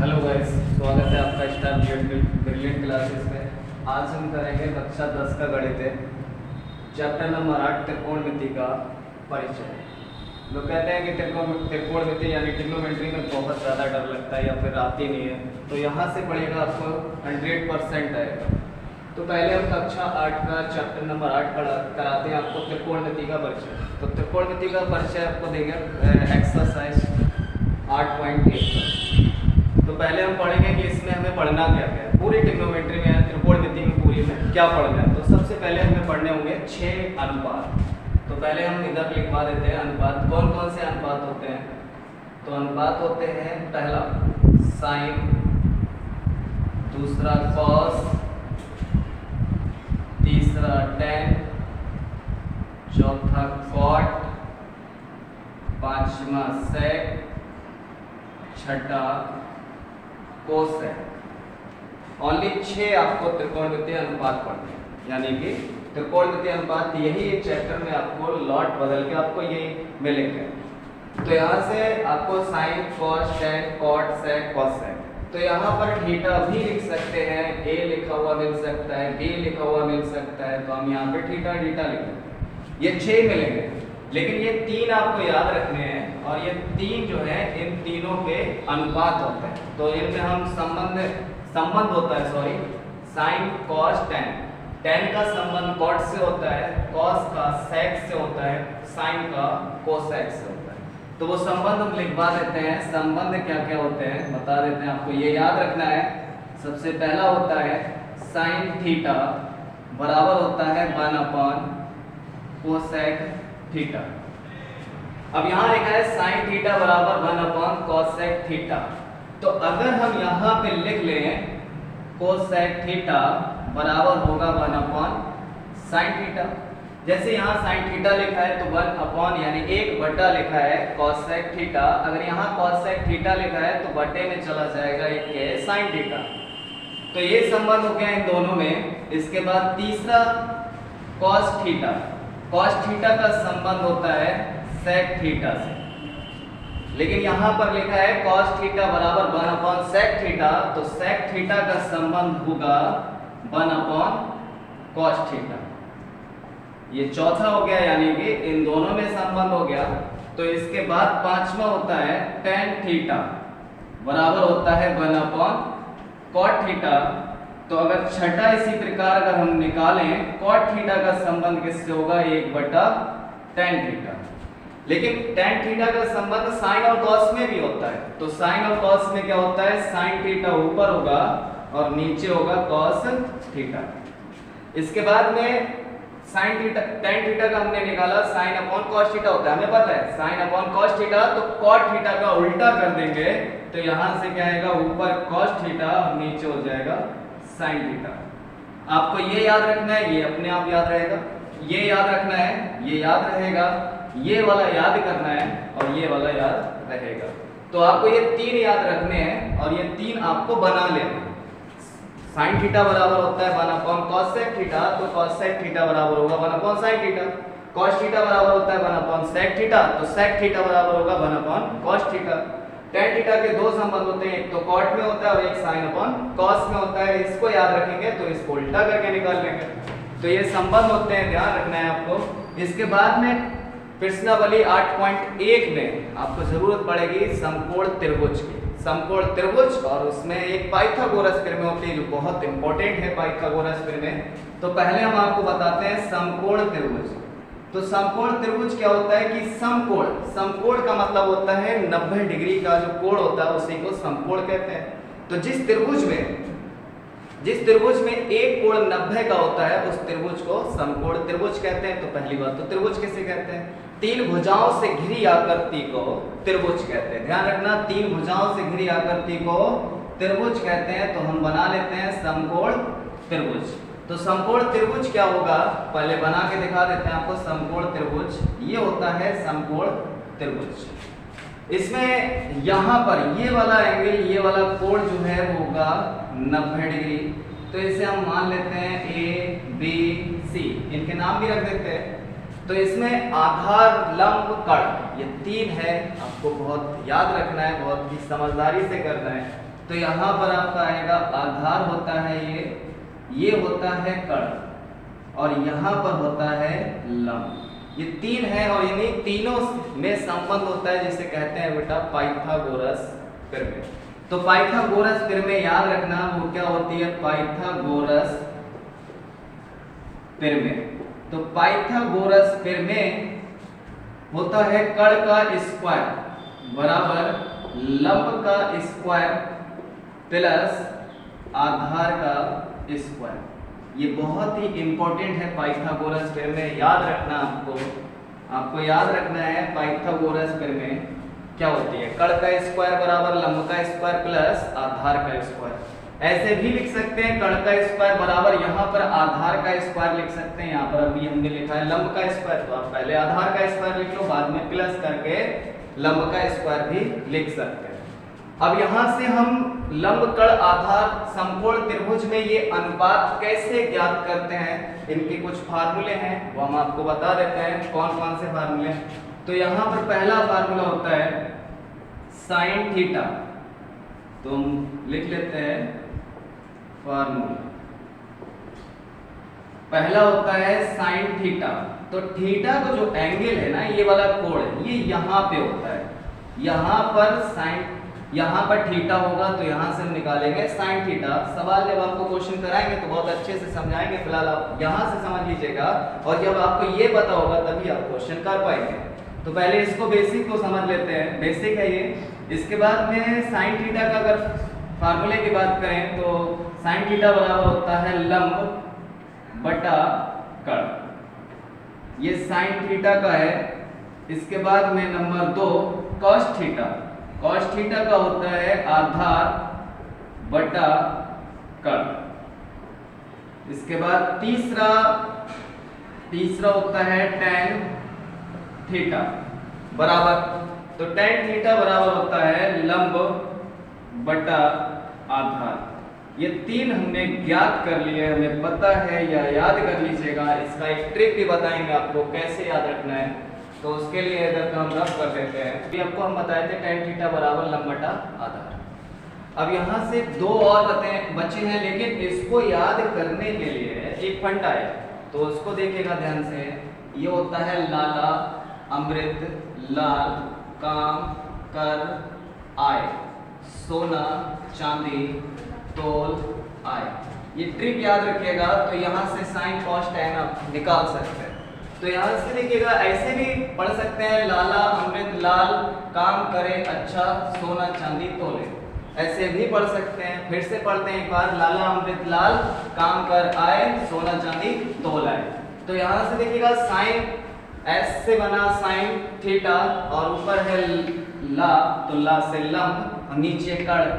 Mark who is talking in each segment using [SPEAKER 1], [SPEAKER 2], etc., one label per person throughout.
[SPEAKER 1] Hello guys, स्वागत है आपका स्टार ब्रिलियंट क्लासेस में। आज हम करेंगे कक्षा 10 का गणित है, चैप्टर नंबर 8 त्रिकोणमिति का परिचय। लोग कहते हैं कि त्रिकोणमिति यानी ट्रिग्नोमेट्री में बहुत ज़्यादा डर लगता है या फिर आती नहीं है, तो यहाँ से पढ़ेगा आपको 100% आएगा। तो पहले हम कक्षा 8 का चैप्टर नंबर 8 कराते हैं आपको त्रिकोणमिति का परिचय। तो त्रिकोणमिति का परिचय आपको देंगे एक्सरसाइज 8.1। तो पहले हम पढ़ेंगे कि इसमें हमें पढ़ना क्या क्या है, पूरी ट्रिग्नोमेट्री में त्रिकोणमिति में पूरी में क्या पढ़ना है। तो सबसे पहले हमें पढ़ने होंगे 6 अनुपात। तो पहले हम इधर लिखवा देते हैं अनुपात। कौन कौन से अनुपात होते हैं? तो अनुपात होते हैं, पहला साइन, दूसरा कॉस, तीसरा टेन, चौथा कॉट, पांचवा सेक, छठा कोसेक। ओनली 6 आपको त्रिकोणमितीय अनुपात पढ़ने हैं, यानी कि त्रिकोणमितीय अनुपात यही एक चैप्टर में आपको लॉट बदल के आपको ये मिलेंगे। तो यहाँ से आपको साइन, कॉस, टेन, कॉट, सेक, कोसेक। तो यहाँ पर थीटा भी लिख सकते हैं, ए लिखा हुआ मिल सकता है, बी लिखा हुआ मिल सकता है, तो हम यहाँ पे थीटा थीटा लिखेंगे। ये 6 मिलेंगे, लेकिन ये 3 आपको याद रखने हैं, और ये 3 जो है इन तीनों के अनुपात होते हैं। तो इनमें हम संबंध होता है, sorry, sine, cos, tan. Tan का संबंध कॉट से होता है, कॉस का सेक से होता है, साइन का कोसेक से होता है। तो वो संबंध हम लिखवा देते हैं। संबंध क्या क्या होते हैं बता देते हैं आपको, ये याद रखना है। सबसे पहला होता है साइन थीटा बराबर होता है 1 कोसेक थीटा। अब यहाँ लिखा है साइन थीटा बराबर 1 कोसेक थीटा। तो अगर हम यहाँ पे लिख लें कोसेक थीटा बराबर होगा 1 साइन थीटा। जैसे यहाँ साइन थीटा लिखा है तो 1 यानी 1 लिखा है कोसेक थीटा। अगर यहाँ कोसेक थीटा लिखा है तो बटे में चला जाएगा 1 के साइन थीटा। तो ये संबंध हो गया इन दोनों में। इसके बाद तीसरा कॉस थीटा। कॉस थीटा का संबंध होता है सेक थीटा से, लेकिन यहाँ पर लिखा है कॉस थीटा बराबर 1 सेक थीटा, तो सेक थीटा का संबंध होगा 1 कॉस थीटा। ये चौथा हो गया, यानी कि इन दोनों में संबंध हो गया। तो इसके बाद पांचवा होता है टेन थीटा बराबर होता है 1 कॉट थीटा। तो अगर छठा इसी प्रकार अगर हम निकालें, कॉट थीटा का संबंध किससे होगा? 1/tan theta. लेकिन tan थीटा का संबंध साइन और कॉस में भी होता है। तो साइन और कॉस में क्या होता है? साइन थीटा ऊपर होगा और नीचे होगा कॉस थीटा। इसके बाद में साइन थीटा, tan थीटा का हमने निकाला, साइन अपॉन कॉस थीटा होता है, हमें पता है साइन अपॉन कॉस थीटा। तो कॉट थीटा का उल्टा कर देंगे, तो यहां से क्या आएगा? ऊपर कॉस थीटा और नीचे हो जाएगा साइन थीटा। आपको ये याद रखना है, ये अपने आप याद रहेगा। ये याद रखना है, ये याद रहेगा, ये वाला याद करना है और ये वाला याद रहेगा। तो आपको ये 3 याद रखने हैं और ये 3 आपको बना लेना है। साइन थीटा बराबर होता है 1 कोसेक थीटा, तो कोसेक थीटा बराबर होगा 1 साइन थीटा। कॉस थीटा बराबर होता है 1 सेक थीटा, तो सेक थीटा बराबर होगा 1 कॉस थीटा। टेन थीटा के 2 संबंध होते हैं, एक तो कॉट में होता है और एक साइन अपॉन कॉस में होता है। इसको याद रखेंगे तो इसको उल्टा करके निकाल लेंगे। तो ये संबंध होते हैं, ध्यान रखना है आपको। इसके बाद में प्रश्नावली 8.1 में आपको जरूरत पड़ेगी समकोण त्रिभुज की। समकोण त्रिभुज, और उसमें एक पाइथागोरस प्रमेय होती है जो बहुत इंपॉर्टेंट है, पाइथागोरस प्रमेय। तो पहले हम आपको बताते हैं समकोण त्रिभुज। तो समकोण त्रिभुज क्या होता है कि समकोण, समकोण का मतलब होता है 90 डिग्री का जो कोण होता है उसी को समकोण कहते हैं। तो जिस त्रिभुज में एक कोण 90 का होता है उस त्रिभुज को समकोण त्रिभुज कहते हैं। तो पहली बात, तो त्रिभुज किसे कहते हैं? 3 भुजाओं से घिरी आकृति को त्रिभुज कहते हैं। ध्यान रखना, 3 भुजाओं से घिरी आकृति को त्रिभुज कहते हैं। तो हम बना लेते हैं समकोण त्रिभुज। तो समकोण त्रिभुज क्या होगा, पहले बना के दिखा देते हैं आपको। समकोण त्रिभुज ये होता है समकोण त्रिभुज। इसमें यहाँ पर ये वाला एंगल, ये वाला कोण जो है वो होगा 90 डिग्री। तो इसे हम मान लेते हैं A, B, C, इनके नाम भी रख देते हैं। तो इसमें आधार, लंब, कर्ण ये तीन है, आपको बहुत याद रखना है, बहुत ही समझदारी से करना है। तो यहाँ पर आपका आएगा आधार होता है ये होता है कण, और यहाँ पर होता है लंब। ये तीन है और इन्हीं तीनों में संबंध होता है जिसे कहते हैं बेटा पाइथागोरस प्रमेय। तो पाइथागोरस प्रमेय याद रखना वो क्या होती है, पाइथागोरस प्रमेय। तो पाइथागोरस प्रमेय होता है कण का स्क्वायर बराबर लंब का स्क्वायर प्लस आधार का स्क्वायर। ये बहुत ही इंपॉर्टेंट है पाइथागोरस प्रमेय, याद रखना आपको याद रखना है पाइथागोरस प्रमेय क्या होती है। कण का स्क्वायर बराबर लंब का स्क्वायर प्लस आधार का स्क्वायर। ऐसे भी लिख सकते हैं कण का स्क्वायर बराबर यहाँ पर आधार का स्क्वायर लिख सकते हैं। यहाँ पर अभी हमने लिखा है लंब का स्क्वायर, तो आप पहले आधार का स्क्वायर लिख लो, बाद में प्लस करके लंब का स्क्वायर भी लिख सकते हैं। अब यहाँ से हम लंब कण आधार समकोण त्रिभुज में ये अनुपात कैसे ज्ञात करते हैं, इनके कुछ फार्मूले हैं वो हम आपको बता देते हैं। कौन कौन से फार्मूले? तो यहाँ पर पहला फार्मूला होता है साइन थीटा, तो हम लिख लेते हैं फार्मूला। पहला होता है साइन थीटा, तो थीटा का जो एंगल है ना, ये वाला कोण है, ये यहाँ पे होता है। यहाँ पर साइन, यहाँ पर थीटा होगा तो यहाँ से हम निकालेंगे साइन थीटा। सवाल जब आपको क्वेश्चन कराएंगे तो बहुत अच्छे से समझाएंगे, फिलहाल आप यहाँ से समझ लीजिएगा, और जब आपको ये पता होगा तभी आप क्वेश्चन कर पाएंगे। तो पहले इसको बेसिक को समझ लेते हैं, बेसिक है ये। इसके बाद में साइन थीटा का अगर फार्मूले की बात करें तो साइन थीटा बराबर होता है लंब बटा कण, ये साइन थीटा का है। इसके बाद में number 2 cos theta, cos theta का होता है आधार बटा कण। इसके बाद तीसरा होता है टेन थीटा बराबर, तो टेन थीटा बराबर होता है लंब बटा आधार। ये तीन हमने ज्ञात कर लिए, हमें पता है या याद कर लीजिएगा। इसका एक ट्रिक भी बताएंगे आपको कैसे याद रखना है, तो उसके लिए इधर हम रफ कर देते हैं। अभी आपको हम बताए थे टेन थीटा बराबर लंब बटा आधार। अब यहाँ से 2 और बचे हैं, लेकिन इसको याद करने के लिए एक फंडा है, तो उसको देखिएगा ध्यान से। ये होता है लाला अमृत लाल काम कर आए, सोना चांदी तोल आए। ये ट्रिक याद रखिएगा। तो यहाँ से साइन कॉस टेन आप निकाल सकते हैं। तो यहाँ से देखिएगा, ऐसे भी पढ़ सकते हैं लाला अमृत लाल काम करे अच्छा सोना चांदी तोले, ऐसे भी पढ़ सकते हैं। फिर से पढ़ते हैं एक बार, लाला अमृत लाल काम कर आए सोना चांदी तोल आए। तो यहाँ से देखिएगा साइन एस से बना साइन थीटा, और ऊपर है ला, तो ला से लंब, और नीचे कण,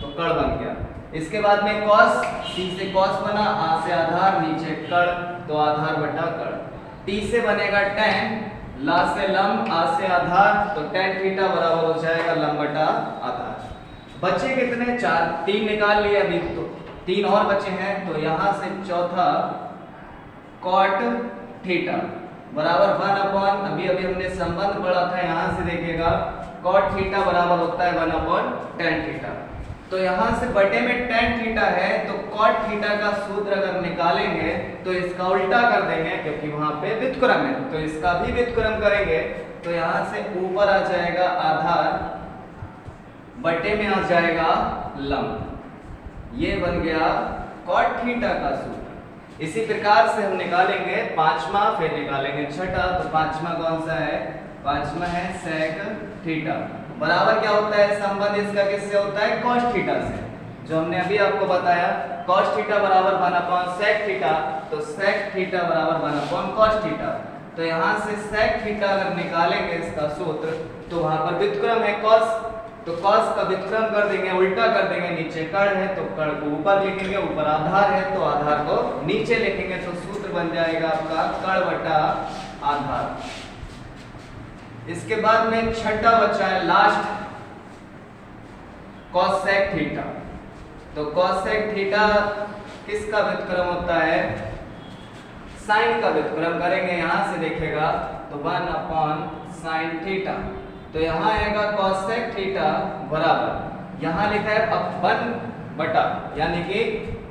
[SPEAKER 1] तो कण बन गया। इसके बाद में कॉस, सी से कॉस बना, आ से आधार, नीचे कण, तो आधार बटा कण। टी से बनेगा टेन, ला से लंब, आ से आधार, तो टेन थीटा बराबर हो जाएगा लंब बटा आधार। बचे कितने? 4, 3 निकाल लिए अभी, तो 3 और बचे हैं। तो यहाँ से चौथा कॉट थीटा बराबर 1/, अभी हमने संबंध पढ़ा था, यहाँ से देखिएगा कॉट थीटा बराबर होता है 1/tan थीटा। तो यहाँ से बटे में tan थीटा है, तो cot थीटा का सूत्र अगर निकालेंगे तो इसका उल्टा कर देंगे, क्योंकि वहां पे व्युत्क्रम है, तो इसका भी व्युत्क्रम करेंगे। तो यहाँ से ऊपर आ जाएगा आधार, बटे में आ जाएगा लंब। ये बन गया cot थीटा का सूत्र। इसी प्रकार से हम निकालेंगे 5वां, फिर निकालेंगे 6ठा। तो 5वां कौन सा है? 5वां है sec थीटा बराबर क्या होता है? संबंध इसका किससे होता है? cos थीटा से, जो हमने अभी आपको बताया। cos थीटा बराबर 1/sec थीटा, तो sec थीटा बराबर 1/cos थीटा। तो यहाँ से sec थीटा अगर निकालेंगे इसका सूत्र, तो वहां पर व्युत्क्रम है cos, तो cos का व्युत्क्रम कर देंगे, उल्टा कर देंगे। नीचे कर्ण है तो कर्ण को ऊपर लिखेंगे, ऊपर आधार है तो आधार को नीचे लिखेंगे। तो सूत्र बन जाएगा आपका कर्ण बटा आधार। इसके बाद में छठा बचा है लास्ट, cosec थीटा। तो cosec थीटा किसका व्युत्क्रम होता है? साइन का व्युत्क्रम करेंगे। यहां से देखेगा तो 1/sin थीटा। तो यहाँ आएगा cosec थीटा बराबर यहाँ लिखा है अब 1 बटा यानी कि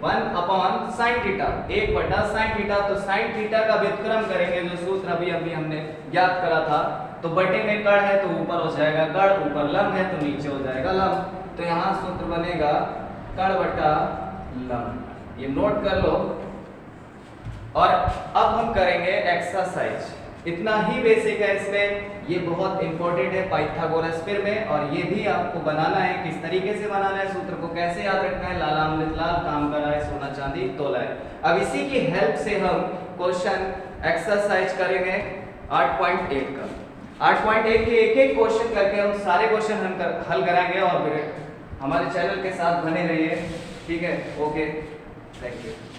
[SPEAKER 1] 1 अपॉन साइन थीटा, 1 बटा साइन थीटा। तो साइन थीटा का व्युत्क्रम करेंगे, जो सूत्र अभी हमने ज्ञात करा था, तो बटे में कड़ है तो ऊपर हो जाएगा कड़, ऊपर लंब है तो नीचे हो जाएगा लंब। तो यहाँ सूत्र बनेगा कड़ बटा लंब, ये नोट कर लो। और अब हम करेंगे एक्सरसाइज, इतना ही बेसिक है इसमें, ये बहुत इंपॉर्टेंट है पाइथागोरस फिर में, और ये भी आपको बनाना है, किस तरीके से बनाना है, सूत्र को कैसे याद रखना है, लाल अमृत लाल काम कर रहा है, सोना चांदी तोला है। अब इसी की हेल्प से हम क्वेश्चन एक्सरसाइज करेंगे 8.8 का। 8.8 के एक एक क्वेश्चन करके हम सारे क्वेश्चन हल कराएंगे, और हमारे चैनल के साथ बने रहिए, ठीक है। Okay, thank you.